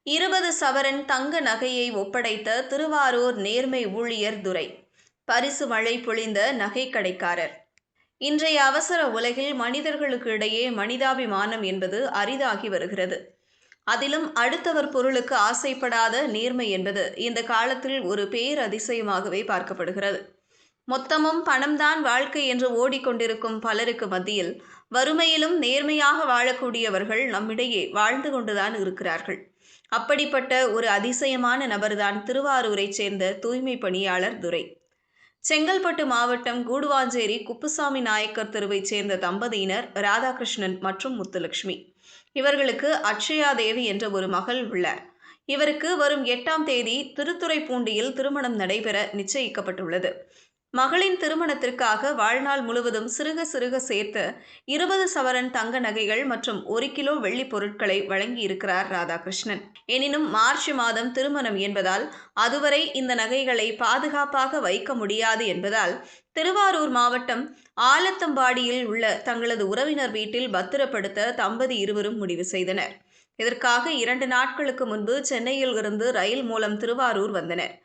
20 சவரன் தங்க நகையை ஒப்படைத்த திருவாரூர் நேர்மை ஊழியர் துரை. பரிசு மழை பொழிந்த நகைக்கடைக்காரர். இன்றைய அவசர உலகில் மனிதர்களுக்கு இடையே மனிதாபிமானம் என்பது அரிதாகி வருகிறது. அதிலும் அடுத்தவர் பொருளுக்கு ஆசைப்படாத நேர்மை என்பது இந்த காலத்தில் ஒரு பேரதிசயமாகவே பார்க்கப்படுகிறது. மொத்தமும் பணம்தான் வாழ்க்கை என்று ஓடிக்கொண்டிருக்கும் பலருக்கு மத்தியில் வறுமையிலும் நேர்மையாக வாழக்கூடியவர்கள் நம்மிடையே வாழ்ந்து கொண்டுதான் இருக்கிறார்கள். அப்படிப்பட்ட ஒரு அதிசயமான நபர்தான் திருவாரூரைச் சேர்ந்த தூய்மை பணியாளர் துரை. செங்கல்பட்டு மாவட்டம் கூடுவாஞ்சேரி குப்புசாமி நாயக்கர் தெருவைச் சேர்ந்த தம்பதியினர் ராதாகிருஷ்ணன் மற்றும் முத்துலட்சுமி. இவர்களுக்கு அட்சயா தேவி என்ற ஒரு மகள் உள்ளார். இவருக்கு வரும் 8ஆம் தேதி திருத்துறைப்பூண்டியில் திருமணம் நடைபெற நிச்சயிக்கப்பட்டுள்ளது. மகளின் திருமணத்திற்காக வாழ்நாள் முழுவதும் சிறுக சிறுக சேர்த்த 20 சவரன் தங்க நகைகள் மற்றும் 1 கிலோ வெள்ளி பொருட்களை வழங்கியிருக்கிறார் ராதாகிருஷ்ணன். எனினும் மார்ச் மாதம் திருமணம் என்பதால் அதுவரை இந்த நகைகளை பாதுகாப்பாக வைக்க முடியாது என்பதால் திருவாரூர் மாவட்டம் ஆலத்தம்பாடியில் உள்ள தங்களது உறவினர் வீட்டில் பத்திரப்படுத்த தம்பதி இருவரும் முடிவு செய்தனர். இதற்காக 2 நாட்களுக்கு முன்பு சென்னையில் இருந்து ரயில் மூலம் திருவாரூர் வந்தனர்.